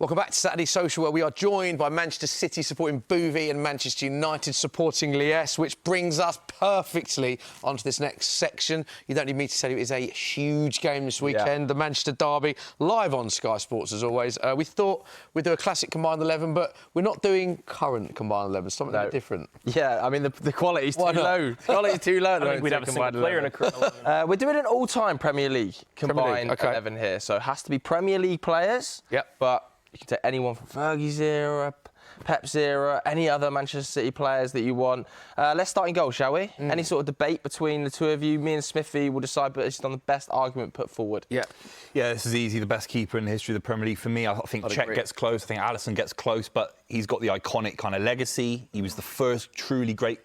Welcome back to Saturday Social, where we are joined by Manchester City supporting Buvey and Manchester United supporting Lyes, which brings us perfectly onto this next section. You don't need me to tell you it is a huge game this weekend, the Manchester derby, live on Sky Sports as always. We thought we'd do a classic combined 11, but we're not doing current combined 11, something a bit different. Yeah, I mean, the quality's too low. The quality's too low. I think we'd have a single player in a current 11. We're doing an all-time Premier League combined 11 here, so it has to be Premier League players. Yep. But you can take anyone from Fergie's era, Pep's era, any other Manchester City players that you want. Let's start in goal, shall we? Any sort of debate between the two of you? Me and Smithy will decide based on the best argument put forward. Yeah, this is easy. The best keeper in the history of the Premier League for me. I think Cech gets close. I think Alisson gets close, but he's got the iconic kind of legacy. He was the first truly great,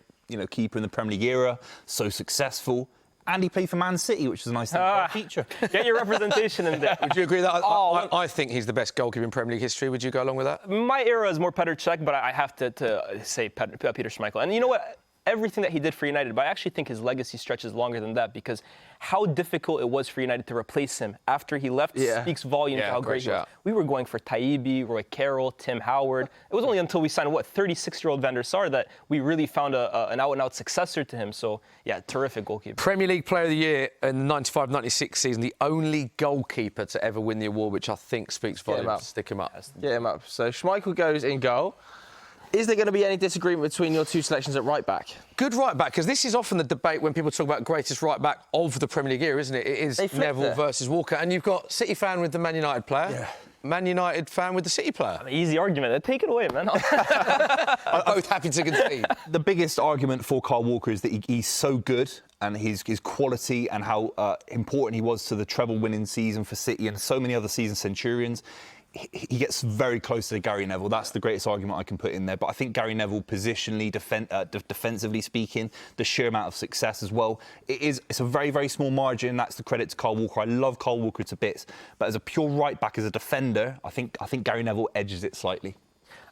keeper in the Premier League era. So successful. And he played for Man City, which is a nice thing for a feature. Get your representation in there. Would you agree with that? I think he's the best goalkeeper in Premier League history. Would you go along with that? My era is more Petr Cech, but I have to say Peter Schmeichel. And you know what? Everything that he did for United, but I actually think his legacy stretches longer than that, because how difficult it was for United to replace him after he left speaks volumes to how great he was. We were going for Taibbi, Roy Carroll, Tim Howard. It was only until we signed, 36-year-old Van der Sar that we really found an out-and-out successor to him. So, yeah, terrific goalkeeper. Premier League Player of the Year in the 95-96 season, the only goalkeeper to ever win the award, which I think speaks volumes. Stick him up. Get him up. So Schmeichel goes in goal. Is there going to be any disagreement between your two selections at right-back? Good right-back, because this is often the debate when people talk about greatest right-back of the Premier League era, isn't it? It is Neville versus Walker. And you've got City fan with the Man United player, Man United fan with the City player. Easy argument. Take it away, man. I'm both happy to concede. The biggest argument for Kyle Walker is that he's so good, and his quality and how important he was to the treble-winning season for City and so many other season centurions. He gets very close to Gary Neville. That's the greatest argument I can put in there. But I think Gary Neville, positionally, defensively speaking, the sheer amount of success as well, it's a very, very small margin. That's the credit to Kyle Walker. I love Kyle Walker to bits. But as a pure right-back, as a defender, I think Gary Neville edges it slightly.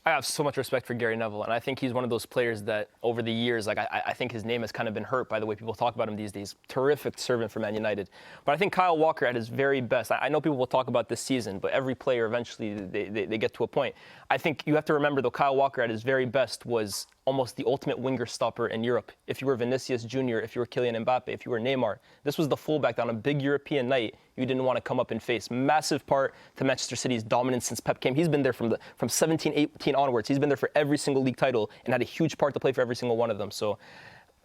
I have so much respect for Gary Neville, and I think he's one of those players that over the years, I think his name has kind of been hurt by the way people talk about him these days. Terrific servant for Man United. But I think Kyle Walker at his very best, I know people will talk about this season, but every player eventually they get to a point. I think you have to remember, though, Kyle Walker at his very best was almost the ultimate winger stopper in Europe. If you were Vinicius Jr., if you were Kylian Mbappe, if you were Neymar, this was the fullback on a big European night you didn't want to come up and face. Massive part to Manchester City's dominance since Pep came. He's been there from 17, 18 onwards. He's been there for every single league title and had a huge part to play for every single one of them. So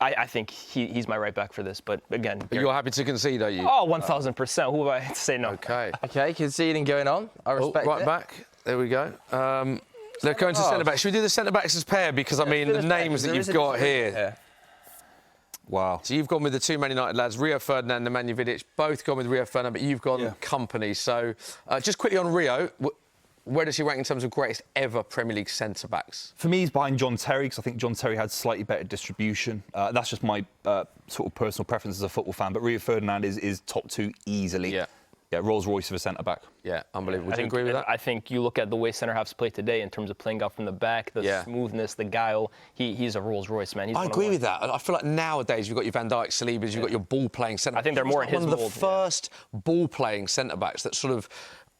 I think he's my right back for this. But again... But you're happy to concede, are you? Oh, 1,000%. Who have I to say no? OK, conceding going on. I respect it. Right back. There we go. They're going to centre-back. Should we do the centre-backs as pair? Because, I mean, the names that you've got here... Wow. So you've gone with the two Man United lads, Rio Ferdinand and Nemanja Vidic, both gone with Rio Ferdinand, but you've gone company. So just quickly on Rio, where does he rank in terms of greatest ever Premier League centre-backs? For me, he's behind John Terry, because I think John Terry had slightly better distribution. That's just my sort of personal preference as a football fan, but Rio Ferdinand is top two easily. Yeah, Rolls-Royce of a centre-back. Yeah, unbelievable. Would you agree with that? I think you look at the way centre-halves play today in terms of playing out from the back, the smoothness, the guile. He's a Rolls-Royce, man. I agree with that. I feel like nowadays you've got your Van Dijk, Salibas, you've got your ball-playing centre-backs. I think they're more in his mold. One of the first ball-playing centre-backs that sort of,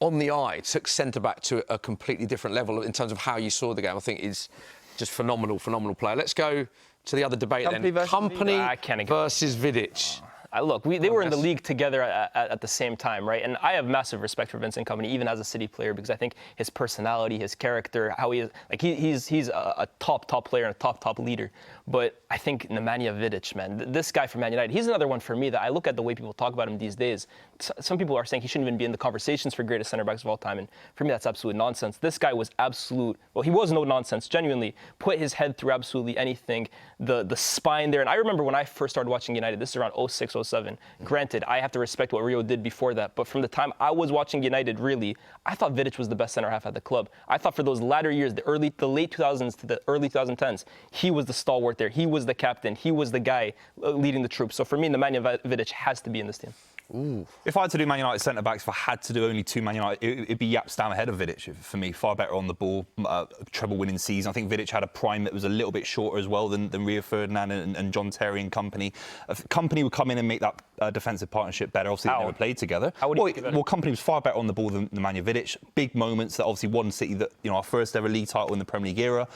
on the eye, took centre-back to a completely different level in terms of how you saw the game. I think is just phenomenal player. Let's go to the other debate then. Company versus Vidic. Look, they were in the league together at the same time, right? And I have massive respect for Vincent Kompany, even as a City player, because I think his personality, his character, how he is, like he's a top player and a top leader. But I think Nemanja Vidic, man, this guy from Man United, he's another one for me that I look at the way people talk about him these days. Some people are saying he shouldn't even be in the conversations for greatest centre-backs of all time, and for me that's absolute nonsense. This guy was he was no nonsense, genuinely. Put his head through absolutely anything, the spine there. And I remember when I first started watching United, this is around 06, 07. Granted, I have to respect what Rio did before that, but from the time I was watching United, really, I thought Vidic was the best centre-half at the club. I thought for those latter years, the late 2000s to the early 2010s, he was the stalwart there. He was the captain. He was the guy leading the troops. So for me, Nemanja Vidic has to be in this team. If I had to do Man United centre-backs, if I had to do only 2 Man United, it'd be Jaap Stam ahead of Vidic for me. Far better on the ball, treble-winning season. I think Vidic had a prime that was a little bit shorter as well than Rio Ferdinand and John Terry and company. Company would come in and make that defensive partnership better. Obviously, they never played together. Well, Company was far better on the ball than Nemanja Vidic. Big moments that obviously won City, that our first ever league title in the Premier League era,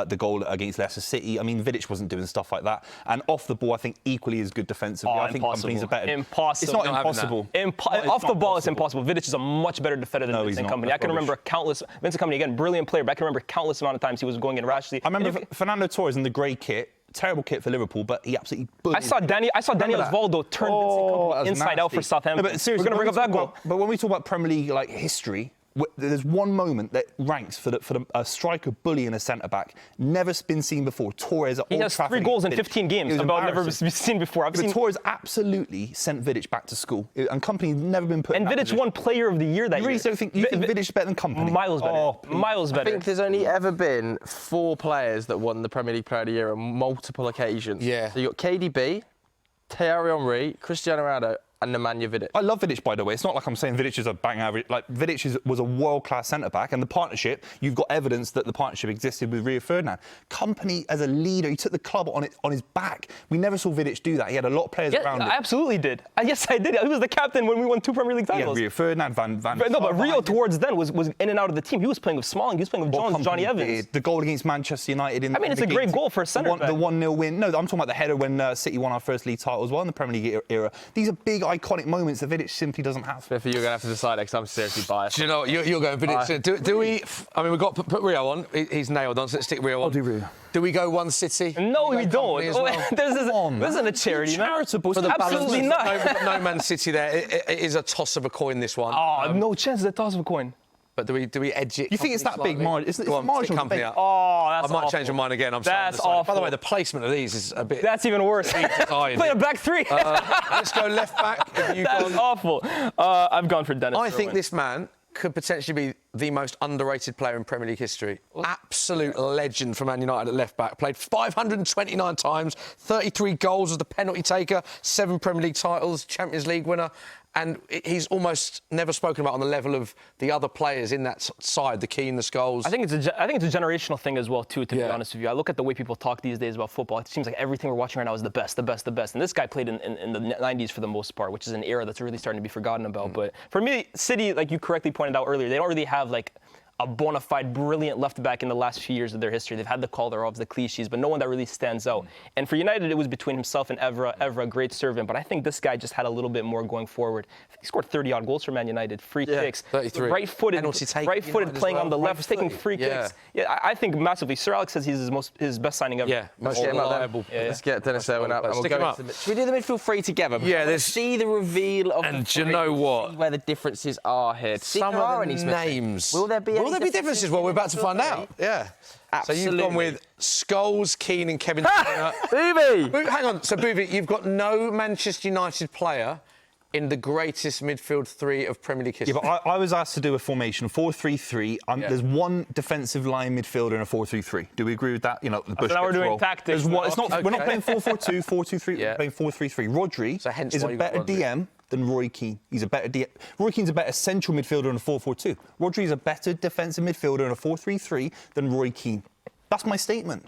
the goal against Leicester City. I mean, Vidic wasn't doing stuff like that. And off the ball, I think equally as good defensively. I think Company's a better. Impossible. It's not impossible. Off the ball, it's impossible. Vidic is a much better defender than Vincent Kompany. I can remember Vincent Kompany, again, brilliant player, but I can remember countless amount of times he was going in rashly. I remember Fernando Torres in the grey kit. Terrible kit for Liverpool, but he absolutely bullied. I saw Daniel Osvaldo turn Vincent Kompany inside out for Southampton. No, but seriously, we're going to bring up that goal. But when we talk about Premier League history, there's one moment that ranks for a striker bullying a centre back. Never been seen before. Torres at Old He has Trafford 3 goals in 15 games. About never been seen before. Torres absolutely sent Vidic back to school, and Company never been put. And Vidic won Player of the Year that year. You think Vidic is better than Company? Miles better. Miles better. I think there's only ever been 4 players that won the Premier League Player of the Year on multiple occasions. Yeah. So you got KDB, Thierry Henry, Cristiano Ronaldo, and Nemanja Vidic. I love Vidic, by the way. It's not like I'm saying Vidic is a bang average. Like, Vidic was a world-class centre-back, and the partnership, you've got evidence that the partnership existed with Rio Ferdinand. Company, as a leader, he took the club on his back. We never saw Vidic do that. He had a lot of players around him. I absolutely did. Yes, I did. He was the captain when we won 2 Premier League titles. Yeah, Rio Ferdinand, Van but Rio towards then was in and out of the team. He was playing with Smalling. He was playing with Jones, Johnny Evans. The goal against Manchester United in it's a great goal for a centre-back. The 1-0 win. No, I'm talking about the header when City won our first league title as well in the Premier League era. These are big, iconic moments that Vidic simply doesn't have. Smithy, you're going to have to decide next. I'm seriously biased. Do you know what? You're going Vidic. Do we... I mean, we've got to put Rio on. He's nailed on, so let's stick Rio on. I'll do Rio. Do we go one City? No, we don't. This isn't a charity, man. Charitable. Absolutely not. No Man City there. It is a toss of a coin, this one. Oh, no chance of a toss of a coin. But do we edge it? You think it's that big margin? It's marginal. Company up. Oh, that's awful. I might change my mind again. That's awful. By the way, the placement of these is a bit... That's even worse. Play a back 3. Let's go left back. That's awful. I've gone for Dennis. I think this man could potentially be the most underrated player in Premier League history. Absolute legend for Man United at left back. Played 529 times, 33 goals, was the penalty taker, 7 Premier League titles, Champions League winner. And he's almost never spoken about on the level of the other players in that side, the Keane, the Scholes. I think it's a generational thing as well, too, to be honest with you. I look at the way people talk these days about football. It seems like everything we're watching right now is the best. And this guy played in the 90s for the most part, which is an era that's really starting to be forgotten about. But for me, City, like you correctly pointed out earlier, they don't really have like a bona fide, brilliant left back in the last few years of their history. They've had the Calderovs, the cliches, but no one that really stands out. And for United, it was between himself and Evra. Evra, great servant, but I think this guy just had a little bit more going forward. He scored 30-odd goals for Man United, free kicks, 33. Right-footed playing on the left, taking free kicks. Yeah, I think massively. Sir Alex says he's his best signing ever. Yeah, most reliable. Let's get Dennis Irwin up. Stick him up. Should we do the midfield 3 together? Yeah, see the reveal of and do you know what? See where the differences are here. Some of the names. Will there be differences? Well, we're about to find out. Yeah. Absolutely. So you've gone with Scholes, Keane and Kevin. Buvey! Hang on. So, Buvey, you've got no Manchester United player in the greatest midfield 3 of Premier League history. Yeah, but I was asked to do a formation 4-3-3. There's one defensive line midfielder in a 4-3-3. Do we agree with that? You know, the Bush. So now we're doing tactics. We're not playing 4-4-2, 4-2-3. We're playing 4-3-3. Rodri is a better DM than Roy Keane. He's a better DM. Roy Keane's a better central midfielder in a 4-4-2. Rodri is a better defensive midfielder in a 4-3-3 than Roy Keane. That's my statement.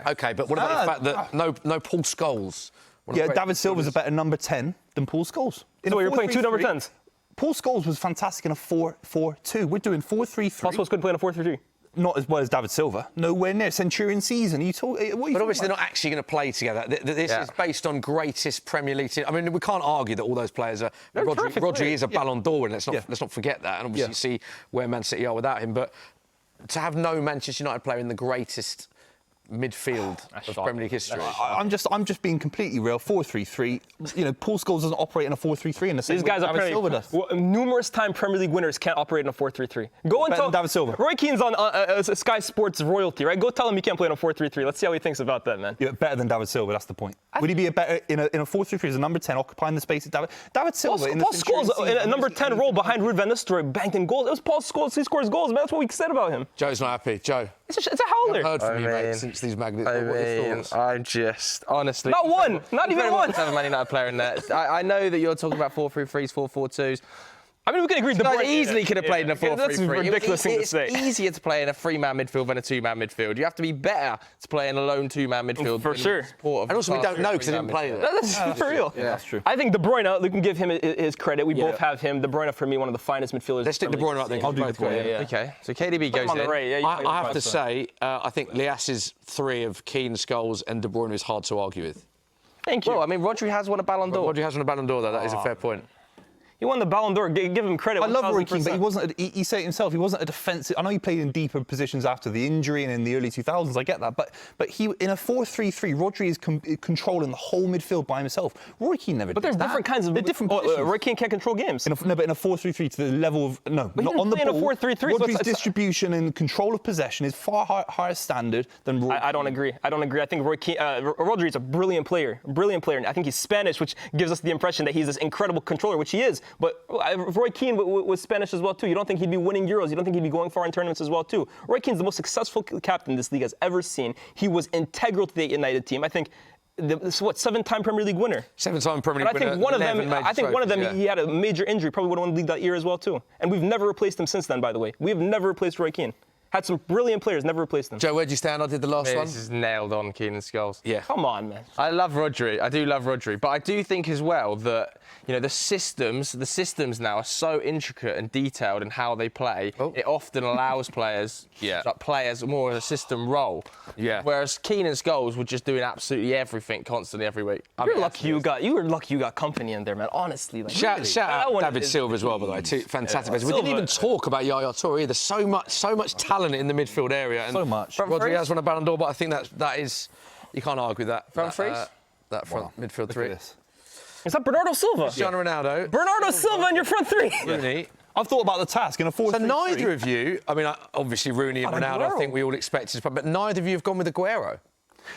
OK, but what about the fact that no Paul Scholes? Yeah, David Silva's a better number 10 than Paul Scholes. So you're playing 2 number 10s? Paul Scholes was fantastic in a 4-4-2. We're doing 4-3-3. Paul Scholes couldn't play in a 4-3-3? Not as well as David Silva. Nowhere near. Centurion season. But obviously they're not actually going to play together. This is based on greatest Premier League team. I mean, we can't argue that all those players are... Rodri is a Ballon d'Or, and let's not forget that. And obviously you see where Man City are without him. But to have no Manchester United player in the greatest midfield of Premier League history. I'm just being completely real. 4-3-3. You know, Paul Scholes doesn't operate in a 4-3-3 in the same way David Silva does. Numerous time Premier League winners can't operate in a 4-3-3. Go and tell David Silva. Roy Keane's on Sky Sports royalty, right? Go tell him he can't play in a 4-3-3. Let's see how he thinks about that, man. Yeah, better than David Silva. That's the point. Would he be a better in a 4-3-3 as a number 10, occupying the space of David Silva? Paul Scholes in a number 10 role behind Ruud van Nistelrooy, banked in goals. It was Paul Scholes. He scores goals, man. That's what we said about him. Joe's not happy. Joe. It's a howler. Heard from you, mate, since these magnets. What are your thoughts? I'm just, honestly. Not one. Not even one. Have a Man United player in there. I know that you're talking about 4-3-3s, 4-4-2s. I mean, we can agree. Guys easily could have played in a 4-3-3. That's a ridiculous thing to say. It's easier to play in a 3-man midfield than a 2-man midfield. You have to be better to play in a lone 2-man midfield. For sure. And also, we don't know because they didn't play there. That's for real. Yeah, that's true. I think De Bruyne, we can give him his credit. We both have him. De Bruyne, for me, one of the finest midfielders. Let's stick De Bruyne up then. I'll do De Bruyne. Yeah. Okay, so KDB Put him goes on the in. right. Yeah, I have to say, I think Lias's 3 of Keane, Scholes, and De Bruyne is hard to argue with. Thank you. Well, I mean, Rodri has won a Ballon d'Or. Rodri has won a Ballon d'Or, though. That is a fair point. He won the Ballon d'Or. Give him credit. I love Roy Keane, but 1000%. he wasn't. He said it himself. He wasn't a defensive. I know he played in deeper positions after the injury and in the early 2000s. I get that, but he in a 4-3-3, Rodri is controlling the whole midfield by himself. Roy Keane never. But there's did that. different kinds of. They're different positions. Roy Keane can't control games. But in a 4-3-3 to the level of not didn't on the play in a ball. 4-3-3, so Rodri's it's- distribution and control of possession is far higher standard than Roy. I don't agree. I think Roy Keane, Rodri is a brilliant player. And I think he's Spanish, which gives us the impression that he's this incredible controller, which he is. But Roy Keane was Spanish as well too. You don't think he'd be winning Euros? You don't think he'd be going far in tournaments as well too? Roy Keane's the most successful captain this league has ever seen. He was integral to the United team. I think. 7-time Premier League winner. 7-time Premier League And I think winner. one of them, yeah. he had a major injury. Probably would have won the league that year as well too. And we've never replaced him since then. By the way, we have never replaced Roy Keane. Had some brilliant players, never replaced them. Joe, where'd you stand? I did the last one. This is nailed on, Keane and Scholes. Yeah. Come on, man. I love Rodri. I do love Rodri, but I do think as well that the systems now are so intricate and detailed in how they play. It often allows players to play as more of a system role. Yeah. Whereas Keane and Scholes were just doing absolutely everything constantly every week. You were lucky you got company in there, man. Honestly, like, Shout really. out That one David is- Silva as well, by the way. Two fantastic players. We Silva- didn't even talk about Yaya Toure either. So much talent in the midfield area. And So much. Front Rodri threes? has won a Ballon d'Or, but I think that is you can't argue that. Front threes? That front midfield Look at three. this. Is that Bernardo Silva? Cristiano Ronaldo, Bernardo Silva in your front three. Rooney. I've thought about the task in a 4-3-3. So neither of you, I mean, obviously Rooney and And Ronaldo, I Aguero. think we all expected, but neither of you have gone with Aguero.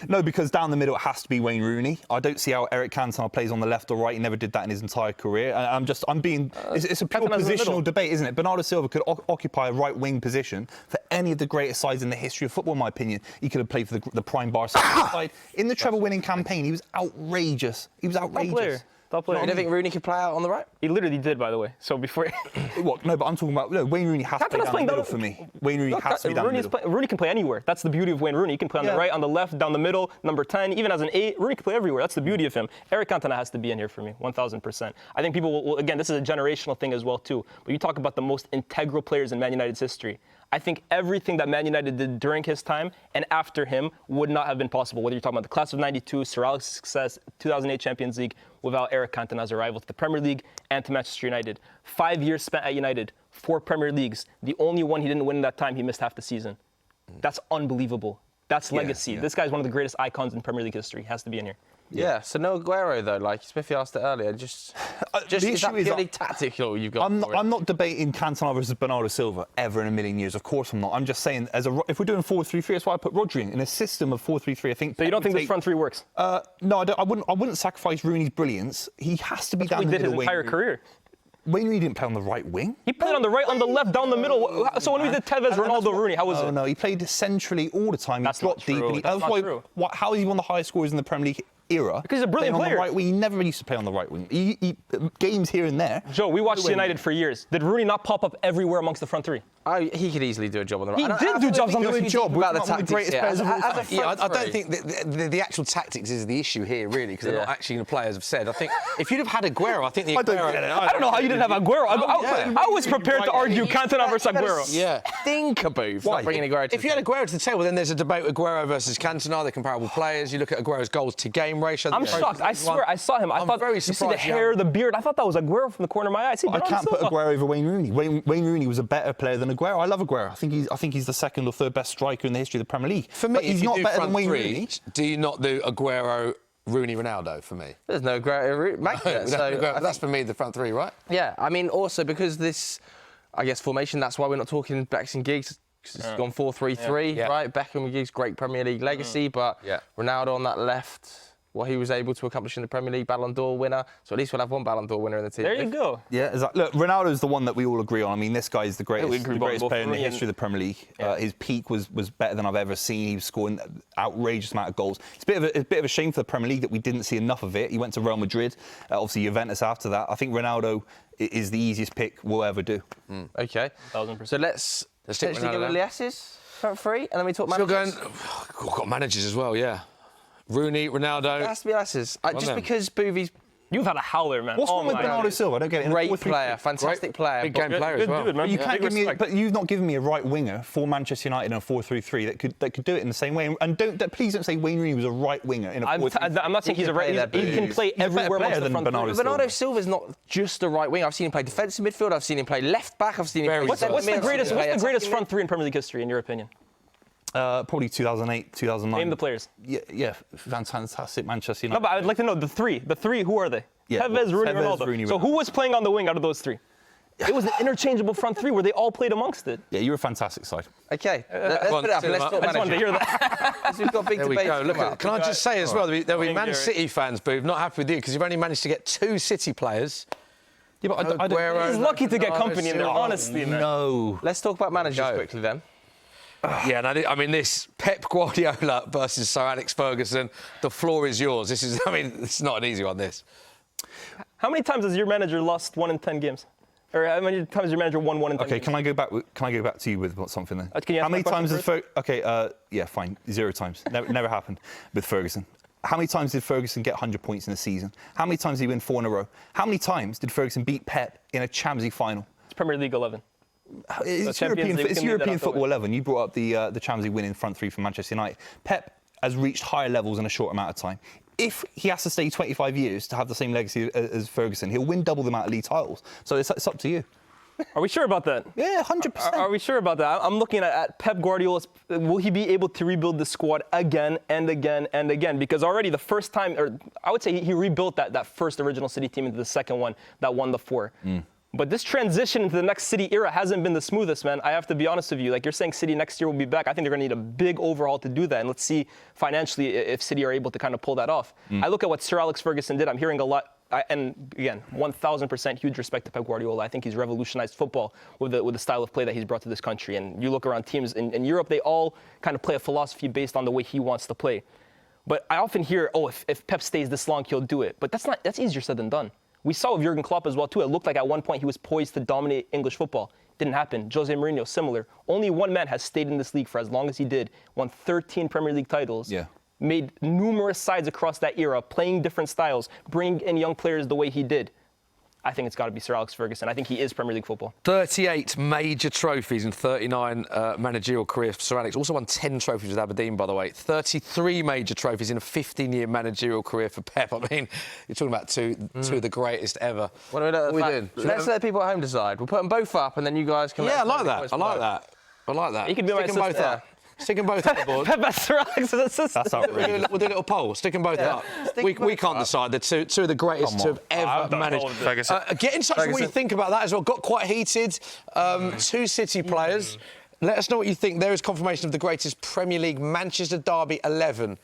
No, because down the middle it has to be Wayne Rooney. I don't see how Eric Cantona plays on the left or right. He never did that in his entire career. And it's a pure Cantona's in the middle. positional debate, isn't it? Bernardo Silva could occupy a right wing position for any of the greatest sides in the history of football, in my opinion. He could have played for the prime Barcelona side. In the treble-winning campaign, he was outrageous. He was outrageous. Top player. You don't think Rooney could play out on the right? He literally did, by the way. So before. What? No, but I'm talking about Wayne Rooney has to play Cantona's down the playing middle down- for me. Wayne Rooney has to be down the middle. Rooney can play anywhere. That's the beauty of Wayne Rooney. He can play on the Yeah. right, on the left, down the middle, number 10, even as an 8. Rooney can play everywhere. That's the beauty of him. Eric Cantona has to be in here for me, 1,000%. I think people will, again, this is a generational thing as well, too. But you talk about the most integral players in Man United's history. I think everything that Man United did during his time and after him would not have been possible. Whether you're talking about the class of '92, Sir Alex's success, 2008 Champions League, without Eric Cantona's arrival to the Premier League and to Manchester United. 5 years spent at United, 4 Premier Leagues. The only one he didn't win in that time, he missed half the season. That's unbelievable. That's legacy. yeah. This guy's one of the greatest icons in Premier League history. He has to be in here. Yeah. So no Aguero though. Like Smithy asked it earlier. Just the is that issue is purely tactical? You've got. I'm not debating Cantona versus Bernardo Silva ever in a million years. Of course I'm not. I'm just saying, if we're doing 4-3-3, that's why I put Rodri in a system of 4-3-3. I think. So you don't think this front three works? No, I wouldn't sacrifice Rooney's brilliance. He has to be down He the did his middle. entire career. Wayne Rooney didn't play on the right wing. He played on the right, on the left, down the middle. So when we did Tevez, Ronaldo, Rooney, how was Oh it? no, he played centrally all the time. That's he not dropped deep. true. And That's not true. How is he one of the highest scorers in the Premier League era? Because he's a brilliant playing player. on the right wing. He never really used to play on the right wing. He games here and there. Joe, we watched Wayne United for years. Did Rooney not pop up everywhere amongst the front three? He could easily do a job on the right. He I don't- did I do don't jobs think on the we job. speak about the We're not one of the tactics greatest here. players of all As a time. Yeah, I front don't three. think the actual tactics is the issue here, really, because they're Yeah. not actually the players have said. I think if you'd have had Aguero, I think the I don't Aguero. get it. I don't know how you didn't have Aguero. I was prepared to argue Cantona versus Aguero. Yeah. Think about Why? not bringing Aguero to If you had Aguero to the table, then there's a debate Aguero versus Cantona. They're comparable players. You look at Aguero's goals to game ratio. I'm shocked. I swear, I saw him. I I'm thought very you see the surprised you hair, haven't. the beard. I thought that was Aguero from the corner of my eye. See, I Bernardo can't put Silva. Aguero over Wayne Rooney. Wayne Rooney was a better player than Aguero. I love Aguero. I think he's the second or third best striker in the history of the Premier League. For me, but he's if you not do better front than Wayne three, Rooney. do you not do Aguero, Rooney, Ronaldo for me? There's no Aguero magnet. So That's for me the front three, right? yeah, I mean also because this, I guess formation. That's why we're not talking Becks and Giggs. 'Cause it's gone 4-3-3, Yeah. right? Beckham and Giggs, great Premier League legacy, but Yeah. Ronaldo on that left. what he was able to accomplish in the Premier League, Ballon d'Or winner. So at least we'll have one Ballon d'Or winner in the team. There you go. Yeah, exactly. Look, Ronaldo's the one that we all agree on. I mean, this guy is the greatest, we agree the greatest both player in the Rooney and- history of the Premier League. Yeah. His peak was better than I've ever seen. He was scoring outrageous amount of goals. It's a bit of a shame for the Premier League that we didn't see enough of it. He went to Real Madrid, obviously Juventus after that. I think Ronaldo is the easiest pick we'll ever do. Okay. 1000%. So let's stick potentially go Ronaldo with Lies's front three, and then we talk Still managers. going. We've got managers as well, yeah. Rooney, Ronaldo. It has to be Lies's. Just them. because Buvey's You've had a howler, man. What's Oh wrong with my Bernardo God. Silva? I don't get it. In a great 4-3-3. player, fantastic player. Big but- game player as Good well. dude, man. But you can't Big give me. respect. But you've not given me a right winger for Manchester United in a 4-3-3 that could do it in the same way. And please don't say Wayne Rooney was a right winger in a 4-3-3. I'm not saying he's a right. He can He can play He's a better everywhere player amongst the than front Bernardo three. Silva. Bernardo Silva's not just a right winger. I've seen him play defensive midfield. I've seen him play left back. I've seen him play. What's the centre mid, greatest? I've seen him What's the play greatest attacking front three in Premier League history, in your opinion? Probably 2008, 2009. Name the players. Yeah, fantastic Manchester No, United. but I'd like to know the three. The three, who are they? Yeah, Tevez, Rooney, Tevez, Ronaldo. Rooney, So Ronaldo. who was playing on the wing out of those three? It was an interchangeable front three where they all played amongst it. Yeah, you're a fantastic side. Okay, let's go on, put it up and Tim, let's I talk I just wanted to manager. hear that. We've got big There we debates. go. Look, coming up. can I just say as well, there'll be Man Garrett. City fans, Boo, not happy with you because you've only managed to get 2 City players. Yeah, but I don't. Aguero, He's lucky to get Bernardo company in there, Silva. honestly, man. No. Let's talk about managers Go. quickly then. Yeah, no, I mean, this Pep Guardiola versus Sir Alex Ferguson, the floor is yours. This is, I mean, it's not an easy one, this. How many times has your manager lost 1 in 10 games? Or how many times has your manager won 1 in 10 Okay, games? can I go back to you with something then? Can you How answer many my times question has yeah, fine, 0 times. Never happened with Ferguson. How many times did Ferguson get 100 points in a season? How many times did he win 4 in a row? How many times did Ferguson beat Pep in a Champions League final? It's Premier League 11. It's Champions League, we It's can leave that European out the football way. 11. You brought up the Champions League win in front three for Manchester United. Pep has reached higher levels in a short amount of time. If he has to stay 25 years to have the same legacy as Ferguson, he'll win double the amount of league titles. So it's up to you. Are we sure about that? Yeah, 100%. Are we sure about that? I'm looking at Pep Guardiola's. Will he be able to rebuild the squad again and again and again? Because already the first time, or I would say he rebuilt that first original City team into the second one that won the 4. But this transition into the next City era hasn't been the smoothest, man. I have to be honest with you. Like you're saying, City next year will be back. I think they're going to need a big overhaul to do that. And let's see financially if City are able to kind of pull that off. I look at what Sir Alex Ferguson did. I'm hearing a lot. And again, 1,000% huge respect to Pep Guardiola. I think he's revolutionized football with the style of play that he's brought to this country. And you look around teams in Europe, they all kind of play a philosophy based on the way he wants to play. But I often hear, if Pep stays this long, he'll do it. But that's easier said than done. We saw with Jurgen Klopp as well, too. It looked like at one point he was poised to dominate English football. Didn't happen. Jose Mourinho, similar. Only one man has stayed in this league for as long as he did. Won 13 Premier League titles. Yeah. Made numerous sides across that era, playing different styles, bring in young players the way he did. I think it's got to be Sir Alex Ferguson. I think he is Premier League football. 38 major trophies in 39 managerial career for Sir Alex. Also won 10 trophies with Aberdeen, by the way. 33 major trophies in a 15-year managerial career for Pep. I mean, you're talking about two of the greatest ever. What do we do? we doing? Let's let people at home decide. We'll put them both up, and then you guys can. Yeah, I let us know like the that. points I like below. that. I like that. He could be my Stick them both assistant. up. Stick them both up the board. Pep as Sir Alex's assistant. That's outrageous. We'll do a little poll. Stick them both up. Stick We them both can't up. decide. They're two of the greatest to have ever managed. Ferguson. Get in touch with what you think about that as well. Got quite heated. 2 City players. Let us know what you think. There is confirmation of the greatest Premier League Manchester Derby 11.